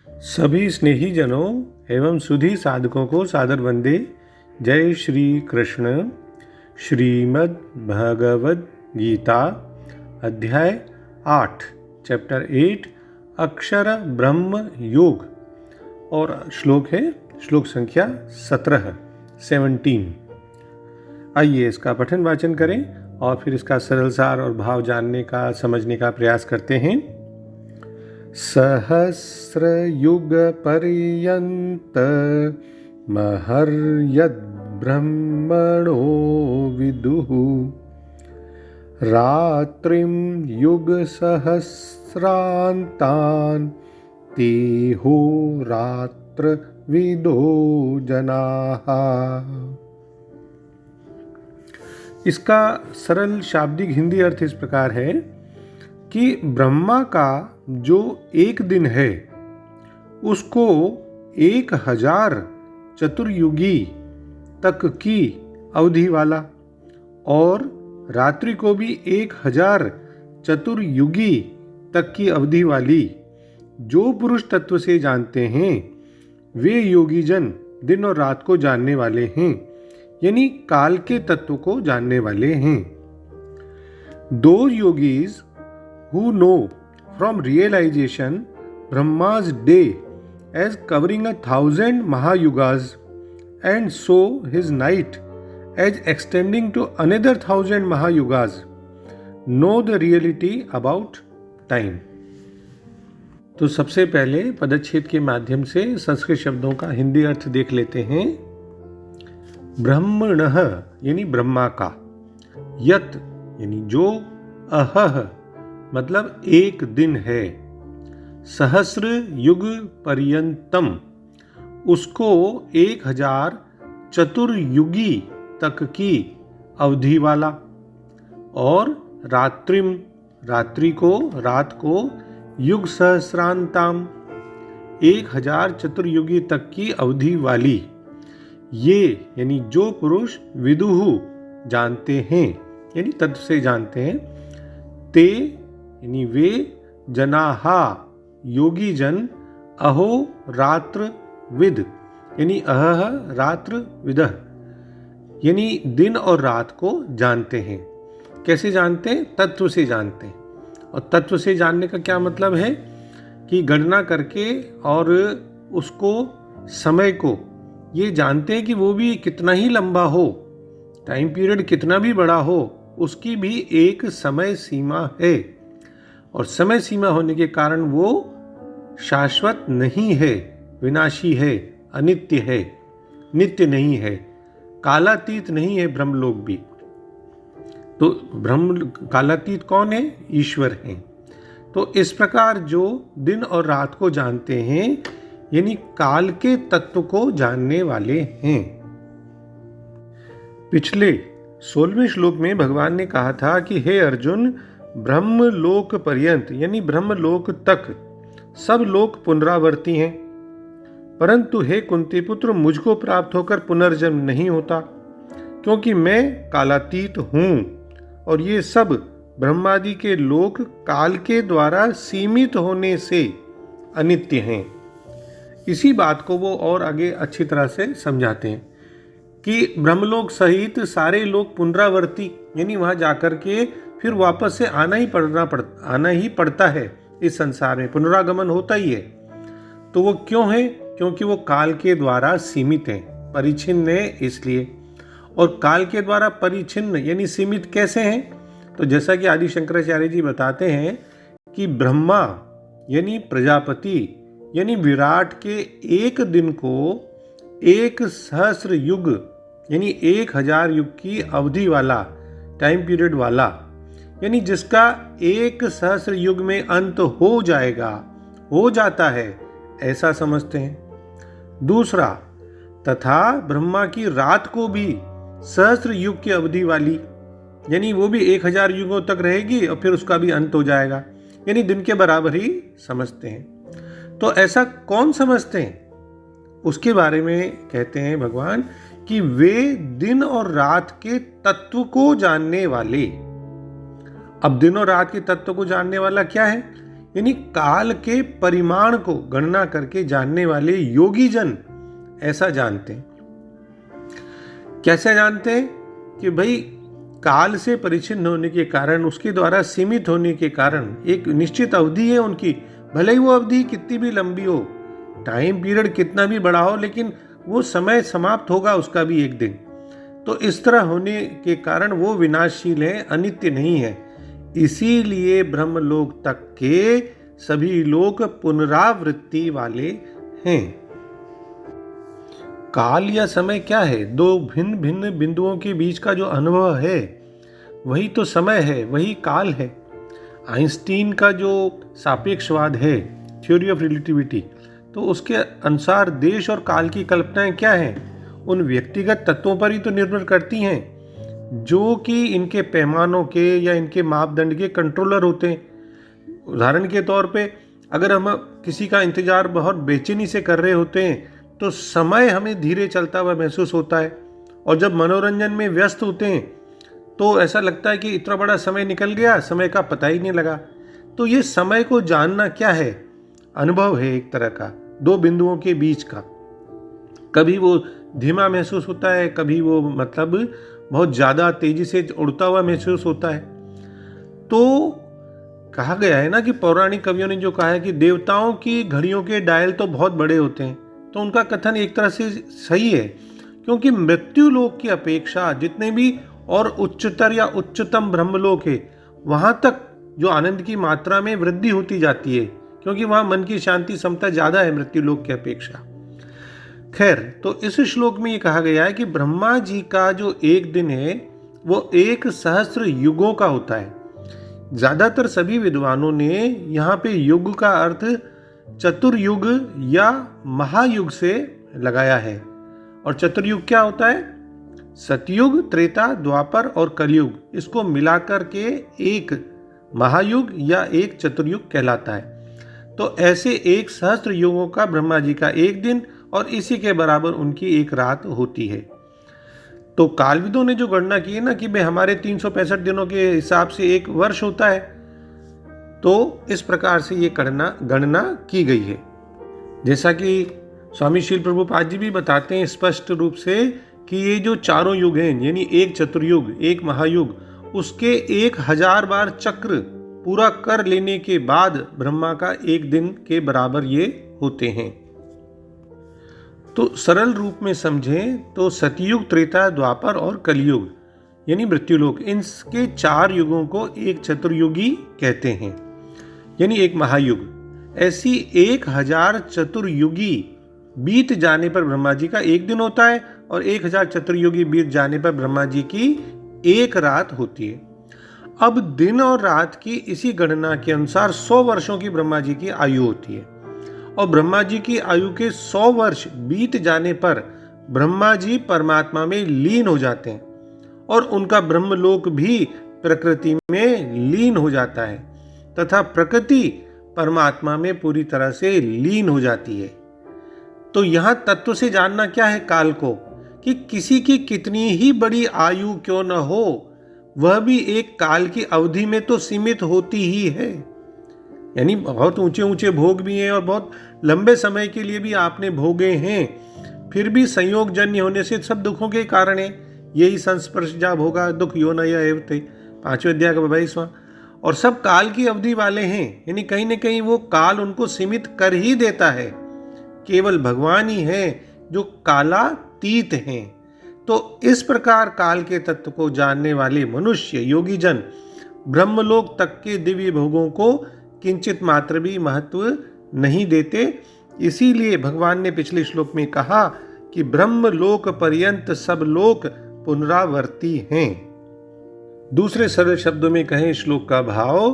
सभी स्नेही जनों एवं सुधी साधकों को सादर वंदे। जय श्री कृष्ण। श्रीमद् भगवद गीता अध्याय 8 चैप्टर 8 अक्षर ब्रह्म योग और श्लोक है श्लोक संख्या 17। आइए इसका पठन वाचन करें और फिर इसका सरल सार और भाव जानने का समझने का प्रयास करते हैं। सहस्रयुग पर्यंत महर्यद् ब्रह्मणो विदुः रात्रिं युग सहस्रान्तान् तेहो रात्र विदो जनाः। इसका सरल शाब्दिक हिंदी अर्थ इस प्रकार है कि ब्रह्मा का जो एक दिन है उसको 1000 चतुर्युगी तक की अवधि वाला और रात्रि को भी 1000 चतुर्युगी तक की अवधि वाली जो पुरुष तत्व से जानते हैं वे योगी जन दिन और रात को जानने वाले हैं, यानी काल के तत्व को जानने वाले हैं। Those yogis who know from realization Brahma's day as covering 1000 Mahayugas and so his night as extending to another 1000 Mahayugas know the reality about time। तो सबसे पहले पदच्छेद के माध्यम से संस्कृत शब्दों का हिंदी अर्थ देख लेते हैं। ब्रह्मणः यानी ब्रह्मा का, यत यानी जो, अहह मतलब एक दिन है, सहस्र युग पर्यंतम उसको 1000 चतुर्युगी तक की अवधि वाला और रात्रिम रात्रि को रात को युग सहस्रांताम 1000 चतुर्युगी तक की अवधि वाली ये यानी जो पुरुष विदुहु जानते हैं यानी तत्व से जानते हैं, ते यानी वे, जनाहा योगी जन, अहो रात्र विद यानी अहह रात्र विदह यानी दिन और रात को जानते हैं। कैसे जानते हैं? तत्व से जानते हैं। और तत्व से जानने का क्या मतलब है कि गणना करके और उसको समय को ये जानते हैं कि वो भी कितना ही लंबा हो, टाइम पीरियड कितना भी बड़ा हो, उसकी भी एक समय सीमा है और समय सीमा होने के कारण वो शाश्वत नहीं है, विनाशी है, अनित्य है, नित्य नहीं है, कालातीत नहीं है ब्रह्मलोक भी। तो ब्रह्म कालातीत कौन है? ईश्वर हैं। तो इस प्रकार जो दिन और रात को जानते हैं यानी काल के तत्व को जानने वाले हैं। पिछले 16वें श्लोक में भगवान ने कहा था कि हे अर्जुन, ब्रह्मलोक पर्यंत यानी ब्रह्मलोक तक सब लोक पुनरावर्ती हैं, परंतु हे कुंती पुत्र मुझको प्राप्त होकर पुनर्जन्म नहीं होता क्योंकि मैं कालातीत हूँ और ये सब ब्रह्मादि के लोक काल के द्वारा सीमित होने से अनित्य हैं। इसी बात को वो और आगे अच्छी तरह से समझाते हैं कि ब्रह्मलोक सहित सारे लोग पुनरावर्ती यानी वहाँ जाकर के फिर वापस से आना ही पड़ता है। इस संसार में पुनरागमन होता ही है। तो वो क्यों है? क्योंकि वो काल के द्वारा सीमित हैं, परिच्छिन्न है इसलिए। और काल के द्वारा परिच्छिन्न यानी सीमित कैसे हैं? तो जैसा कि आदि शंकराचार्य जी बताते हैं कि ब्रह्मा यानी प्रजापति यानी विराट के एक दिन को 1 सहस्र युग यानी 1000 युग की अवधि वाला, टाइम पीरियड वाला, यानी जिसका 1 सहस्र युग में अंत हो जाता है, ऐसा समझते हैं। दूसरा, तथा ब्रह्मा की रात को भी सहस्र युग की अवधि वाली यानी वो भी 1000 युगों तक रहेगी और फिर उसका भी अंत हो जाएगा, यानी दिन के बराबर ही समझते हैं। तो ऐसा कौन समझते हैं? उसके बारे में कहते हैं भगवान कि वे दिन और रात के तत्व को जानने वाले। अब दिन और रात के तत्व को जानने वाला क्या है? यानी काल के परिमाण को गणना करके जानने वाले योगी जन ऐसा जानते हैं। कैसे जानते हैं? कि भाई काल से परिचिन्न होने के कारण, उसके द्वारा सीमित होने के कारण एक निश्चित अवधि है उनकी, भले ही वो अवधि कितनी भी लंबी हो, टाइम पीरियड कितना भी बड़ा हो, लेकिन वो समय समाप्त होगा उसका भी एक दिन। तो इस तरह होने के कारण वो विनाशशील है, अनित्य नहीं है। इसीलिए ब्रह्मलोक तक के सभी लोग पुनरावृत्ति वाले हैं। काल या समय क्या है? दो भिन्न भिन्न बिंदुओं के बीच का जो अनुभव है वही तो समय है, वही काल है। आइंस्टीन का जो सापेक्षवाद है, थ्योरी ऑफ रिलेटिविटी, तो उसके अनुसार देश और काल की कल्पनाएं क्या हैं? उन व्यक्तिगत तत्वों पर ही तो निर्भर करती हैं जो कि इनके पैमानों के या इनके मापदंड के कंट्रोलर होते हैं। उदाहरण के तौर पे अगर हम किसी का इंतजार बहुत बेचैनी से कर रहे होते हैं तो समय हमें धीरे चलता हुआ महसूस होता है, और जब मनोरंजन में व्यस्त होते हैं तो ऐसा लगता है कि इतना बड़ा समय निकल गया, समय का पता ही नहीं लगा। तो ये समय को जानना क्या है? अनुभव है एक तरह का, दो बिंदुओं के बीच का। कभी वो धीमा महसूस होता है, कभी वो मतलब बहुत ज़्यादा तेजी से उड़ता हुआ महसूस होता है। तो कहा गया है ना कि पौराणिक कवियों ने जो कहा है कि देवताओं की घड़ियों के डायल तो बहुत बड़े होते हैं, तो उनका कथन एक तरह से सही है, क्योंकि मृत्यु लोक की अपेक्षा जितने भी और उच्चतर या उच्चतम ब्रह्मलोक है, वहां तक जो आनंद की मात्रा में वृद्धि होती जाती है, क्योंकि वहां मन की शांति क्षमता ज्यादा है मृत्यु लोक की अपेक्षा। खैर, तो इस श्लोक में ये कहा गया है कि ब्रह्मा जी का जो एक दिन है वो 1,000,000 युगों का होता है। ज्यादातर सभी विद्वानों ने यहाँ पे युग का अर्थ चतुर्युग या महायुग से लगाया है। और चतुर्युग क्या होता है? सतयुग, त्रेता, द्वापर और कलयुग, इसको मिलाकर के एक महायुग या एक चतुर्युग कहलाता है। तो ऐसे 1,000,000 युगों का ब्रह्मा जी का एक दिन और इसी के बराबर उनकी एक रात होती है। तो कालविदों ने जो गणना की है ना कि भाई हमारे 365 दिनों के हिसाब से एक वर्ष होता है, तो इस प्रकार से ये गणना की गई है। जैसा कि स्वामी शील प्रभुपाद जी भी बताते हैं स्पष्ट रूप से कि ये जो चारों युग हैं, यानी एक चतुर्युग, एक महायुग, उसके 1,000 बार चक्र पूरा कर लेने के बाद ब्रह्मा का एक दिन के बराबर ये होते हैं। तो सरल रूप में समझें तो सतयुग, त्रेता, द्वापर और कलयुग यानी मृत्युलोक, इनके 4 युगों को एक चतुर्युगी कहते हैं, यानी एक महायुग। ऐसी 1,000 चतुर्युगी बीत जाने पर ब्रह्मा जी का एक दिन होता है और 1,000 चतुर्युगी बीत जाने पर ब्रह्मा जी की एक रात होती है। अब दिन और रात की इसी गणना के अनुसार 100 वर्षों की ब्रह्मा जी की आयु होती है, और ब्रह्मा जी की आयु के 100 वर्ष बीत जाने पर ब्रह्मा जी परमात्मा में लीन हो जाते हैं और उनका ब्रह्मलोक भी प्रकृति में लीन हो जाता है तथा प्रकृति परमात्मा में पूरी तरह से लीन हो जाती है। तो यहां तत्व से जानना क्या है काल को, कि किसी की कितनी ही बड़ी आयु क्यों न हो, वह भी एक काल की अवधि में तो सीमित होती ही है। यानी बहुत ऊंचे ऊंचे भोग भी हैं और बहुत लंबे समय के लिए भी आपने भोगे हैं, फिर भी संयोग जन्य होने से सब दुखों के कारण है। यही संस्पर्श जा भोगा दुख यो न एवते, 5वें अध्याय का 22वां। और सब काल की अवधि वाले हैं, यानी कहीं न कहीं वो काल उनको सीमित कर ही देता है। केवल भगवान ही है जो कालातीत हैं। तो इस प्रकार काल के तत्व को जानने वाले मनुष्य योगी जन ब्रह्मलोक तक के दिव्य भोगों को किंचित मात्र भी महत्व नहीं देते। इसीलिए भगवान ने पिछले श्लोक में कहा कि ब्रह्मलोक पर्यंत सब लोक पुनरावर्ती हैं। दूसरे सरल शब्दों में कहें श्लोक का भाव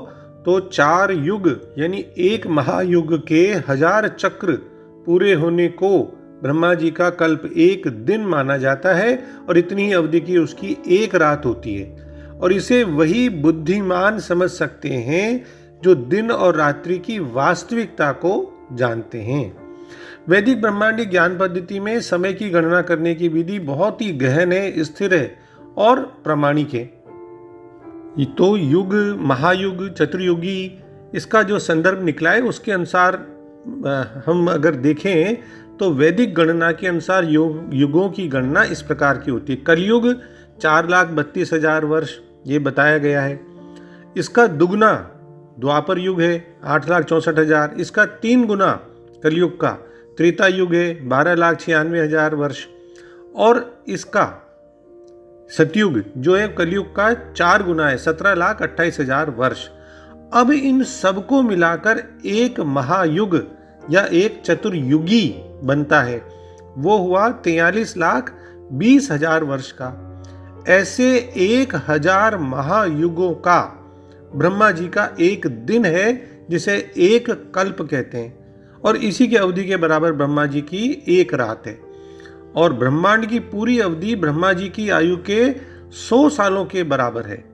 तो 4 युग यानी एक महायुग के 1000 चक्र पूरे होने को ब्रह्मा जी का कल्प एक दिन माना जाता है, और इतनी ही अवधि की उसकी एक रात होती है। और इसे वही बुद्धिमान समझ सकते हैं जो दिन और रात्रि की वास्तविकता को जानते हैं। वैदिक ब्रह्मांडिक ज्ञान पद्धति में समय की गणना करने की विधि बहुत ही गहन है, स्थिर है और प्रामाणिक है। तो युग, महायुग, चतुर्युगी इसका जो संदर्भ निकला है उसके अनुसार हम अगर देखें तो वैदिक गणना के अनुसार युगों की गणना इस प्रकार की होती है। कलयुग 4,32,000 वर्ष ये बताया गया है। इसका दुगना द्वापर युग है 8,64,000। इसका 3 गुना कलयुग का त्रेता युग है 12,96,000 वर्ष। और इसका सतयुग जो है कलयुग का 4 गुना है 17,28,000 वर्ष। अब इन सबको मिलाकर एक महायुग या एक चतुर्युगी बनता है, वो हुआ 43,20,000 वर्ष का। ऐसे 1,000 महायुगों का ब्रह्मा जी का एक दिन है जिसे एक कल्प कहते हैं, और इसी की अवधि के बराबर ब्रह्मा जी की एक रात है। और ब्रह्मांड की पूरी अवधि ब्रह्मा जी की आयु के 100 सालों के बराबर है।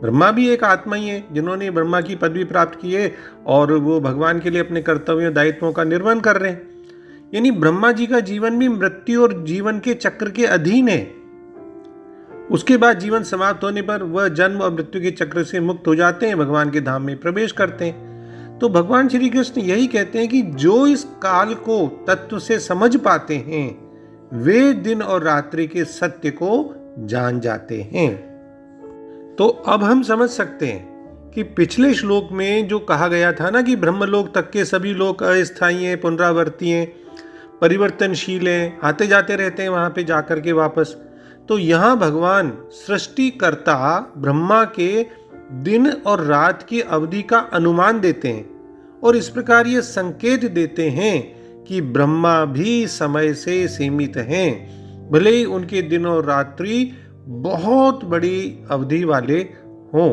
ब्रह्मा भी एक आत्मा ही है जिन्होंने ब्रह्मा की पदवी प्राप्त की है और वो भगवान के लिए अपने कर्तव्यों दायित्वों का निर्वहन कर रहे हैं। यानी ब्रह्मा जी का जीवन भी मृत्यु और जीवन के चक्र के अधीन है। उसके बाद जीवन समाप्त होने पर वह जन्म और मृत्यु के चक्र से मुक्त हो जाते हैं, भगवान के धाम में प्रवेश करते हैं। तो भगवान श्री कृष्ण यही कहते हैं कि जो इस काल को तत्व से समझ पाते हैं वे दिन और रात्रि के सत्य को जान जाते हैं। तो अब हम समझ सकते हैं कि पिछले श्लोक में जो कहा गया था ना कि ब्रह्मलोक तक के सभी लोग अस्थायी हैं, पुनरावर्ती हैं, परिवर्तनशील हैं, आते जाते रहते हैं वहां पे जाकर के वापस। तो यहाँ भगवान सृष्टिकर्ता ब्रह्मा के दिन और रात की अवधि का अनुमान देते हैं और इस प्रकार ये संकेत देते हैं कि ब्रह्मा भी समय से सीमित हैं, भले ही उनके दिन और रात्रि बहुत बड़ी अवधि वाले हों।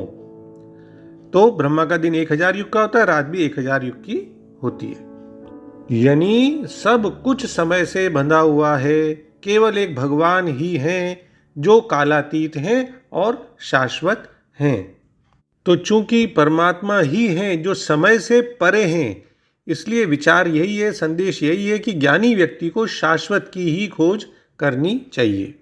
तो ब्रह्मा का दिन 1,000 युग का होता है, रात भी 1,000 युग की होती है। यानी सब कुछ समय से बंधा हुआ है, केवल एक भगवान ही हैं जो कालातीत हैं और शाश्वत हैं। तो चूंकि परमात्मा ही हैं जो समय से परे हैं, इसलिए विचार यही है, संदेश यही है कि ज्ञानी व्यक्ति को शाश्वत की ही खोज करनी चाहिए।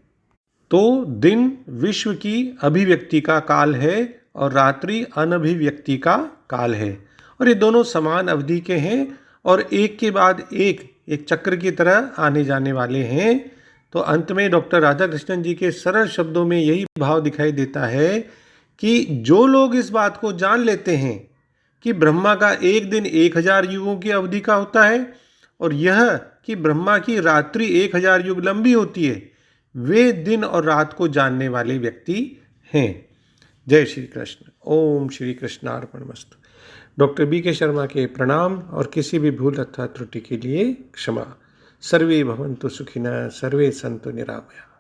तो दिन विश्व की अभिव्यक्ति का काल है और रात्रि अनभिव्यक्ति का काल है, और ये दोनों समान अवधि के हैं और एक के बाद एक चक्र की तरह आने जाने वाले हैं। तो अंत में डॉक्टर राधा कृष्णन जी के सरल शब्दों में यही भाव दिखाई देता है कि जो लोग इस बात को जान लेते हैं कि ब्रह्मा का एक दिन 1,000 युगों की अवधि का होता है और यह कि ब्रह्मा की रात्रि 1,000 युग लंबी होती है, वे दिन और रात को जानने वाले व्यक्ति हैं। जय श्री कृष्ण। ओम श्री कृष्णार्पणमस्तु। डॉक्टर BK शर्मा के प्रणाम और किसी भी भूल अथवा त्रुटि के लिए क्षमा। सर्वे भवन्तु सुखिनः, सर्वे सन्तु निरामयाः।